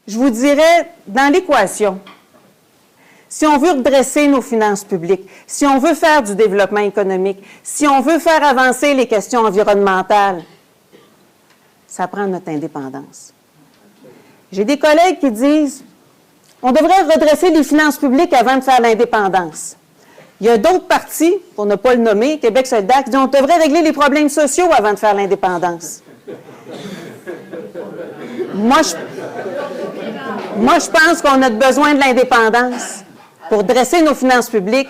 je vous dirais, dans l'équation, si on veut redresser nos finances publiques, si on veut faire du développement économique, si on veut faire avancer les questions environnementales, ça prend notre indépendance. J'ai des collègues qui disent on devrait redresser les finances publiques avant de faire l'indépendance. Il y a d'autres partis, pour ne pas le nommer, Québec solidaire, qui disent on devrait régler les problèmes sociaux avant de faire l'indépendance. Moi, je pense qu'on a besoin de l'indépendance pour dresser nos finances publiques,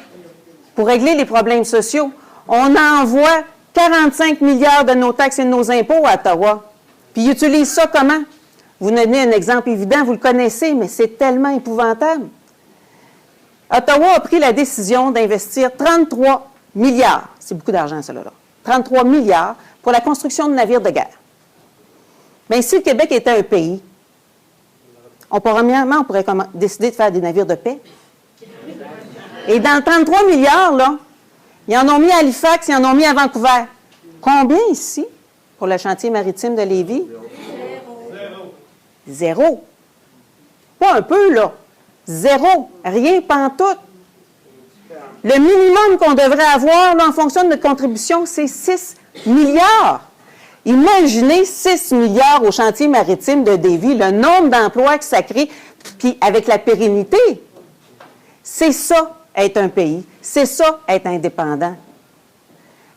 pour régler les problèmes sociaux. On envoie 45 milliards de nos taxes et de nos impôts à Ottawa. Puis ils utilisent ça comment? Vous donnez un exemple évident, vous le connaissez, mais c'est tellement épouvantable. Ottawa a pris la décision d'investir 33 milliards, c'est beaucoup d'argent, cela là, 33 milliards pour la construction de navires de guerre. Bien, si le Québec était un pays, on pourrait décider de faire des navires de paix. Et dans 33 milliards, là, ils en ont mis à Halifax, ils en ont mis à Vancouver. Combien ici pour le chantier maritime de Lévis? Zéro. Pas un peu, là. Zéro. Rien, pantoute. Le minimum qu'on devrait avoir, là, en fonction de notre contribution, c'est 6 milliards. Imaginez 6 milliards au chantier maritime de Lévis, le nombre d'emplois que ça crée, puis avec la pérennité. C'est ça, être un pays. C'est ça, être indépendant.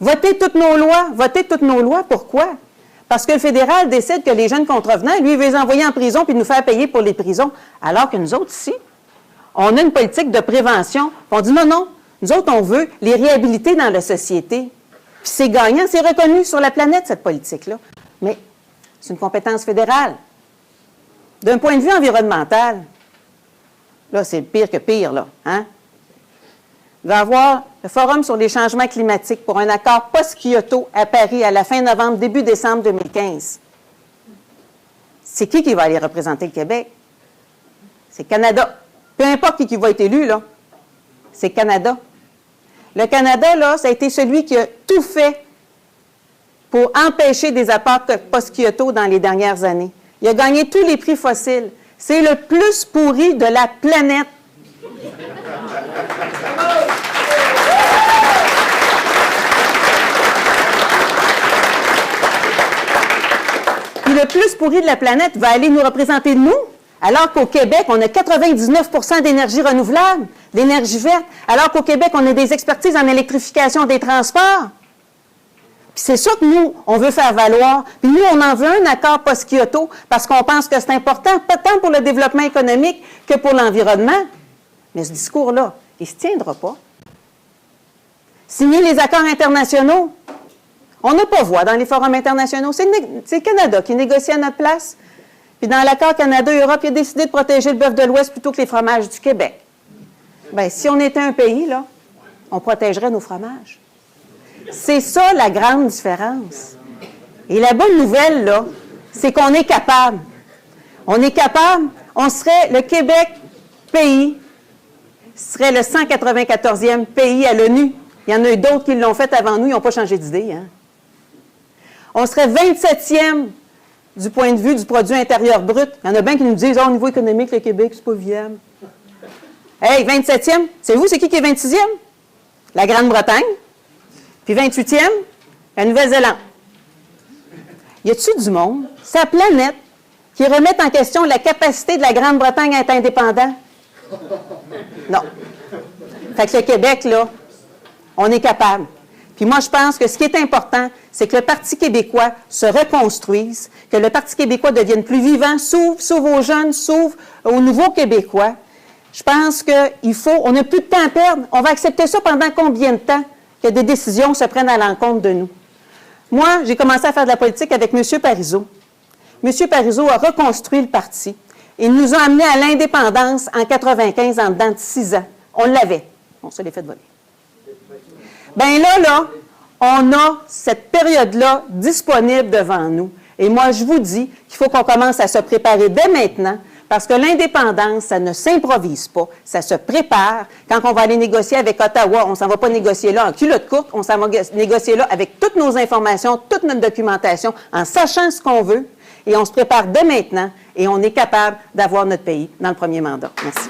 Votez toutes nos lois. Pourquoi? Parce que le fédéral décide que les jeunes contrevenants, lui, il veut les envoyer en prison puis nous faire payer pour les prisons. Alors que nous autres, ici, on a une politique de prévention. On dit non, nous autres, on veut les réhabiliter dans la société. Puis c'est gagnant, c'est reconnu sur la planète, cette politique-là. Mais c'est une compétence fédérale. D'un point de vue environnemental, là, c'est pire que pire, là. Hein? Il va y avoir le Forum sur les changements climatiques pour un accord post-Kyoto à Paris à la fin novembre, début décembre 2015. C'est qui va aller représenter le Québec? C'est Canada. Peu importe qui va être élu, là, c'est Canada. Le Canada, là, ça a été celui qui a tout fait pour empêcher des accords post-Kyoto dans les dernières années. Il a gagné tous les prix fossiles. C'est le plus pourri de la planète. Puis le plus pourri de la planète va aller nous représenter nous, alors qu'au Québec, on a 99 % d'énergie renouvelable, d'énergie verte, alors qu'au Québec, on a des expertises en électrification des transports. Puis c'est ça que nous, on veut faire valoir. Puis nous, on en veut un accord post-Kyoto parce qu'on pense que c'est important, pas tant pour le développement économique que pour l'environnement. Mais ce discours-là, il ne se tiendra pas. Signer les accords internationaux, on n'a pas voix dans les forums internationaux. C'est le Canada qui négocie à notre place. Puis dans l'accord Canada-Europe, il a décidé de protéger le bœuf de l'Ouest plutôt que les fromages du Québec. Bien, si on était un pays, là, on protégerait nos fromages. C'est ça la grande différence. Et la bonne nouvelle, là, c'est qu'on est capable. On est capable, on serait le Québec pays, serait le 194e pays à l'ONU. Il y en a eu d'autres qui l'ont fait avant nous, ils n'ont pas changé d'idée. Hein? On serait 27e du point de vue du produit intérieur brut. Il y en a bien qui nous disent « au niveau économique, le Québec, c'est pas viable. » Hey, 27e, savez-vous c'est qui est 26e? La Grande-Bretagne. Puis 28e, la Nouvelle-Zélande. Y a-t-il du monde, sa planète, qui remette en question la capacité de la Grande-Bretagne à être indépendant? Non. Fait que le Québec, là, on est capable. Puis moi, je pense que ce qui est important, c'est que le Parti québécois se reconstruise, que le Parti québécois devienne plus vivant, s'ouvre aux jeunes, s'ouvre aux nouveaux Québécois. Je pense qu'il faut, on n'a plus de temps à perdre. On va accepter ça pendant combien de temps que des décisions se prennent à l'encontre de nous? Moi, j'ai commencé à faire de la politique avec M. Parizeau. M. Parizeau a reconstruit le parti. Il nous a amenés à l'indépendance en 1995, en dedans de 6 ans. On l'avait. On se l'est fait voler. Bien là, on a cette période-là disponible devant nous. Et moi, je vous dis qu'il faut qu'on commence à se préparer dès maintenant, parce que l'indépendance, ça ne s'improvise pas, ça se prépare. Quand on va aller négocier avec Ottawa, on ne s'en va pas négocier là en culotte courte, on s'en va négocier là avec toutes nos informations, toute notre documentation, en sachant ce qu'on veut. et on se prépare dès maintenant et on est capable d'avoir notre pays dans le premier mandat. Merci.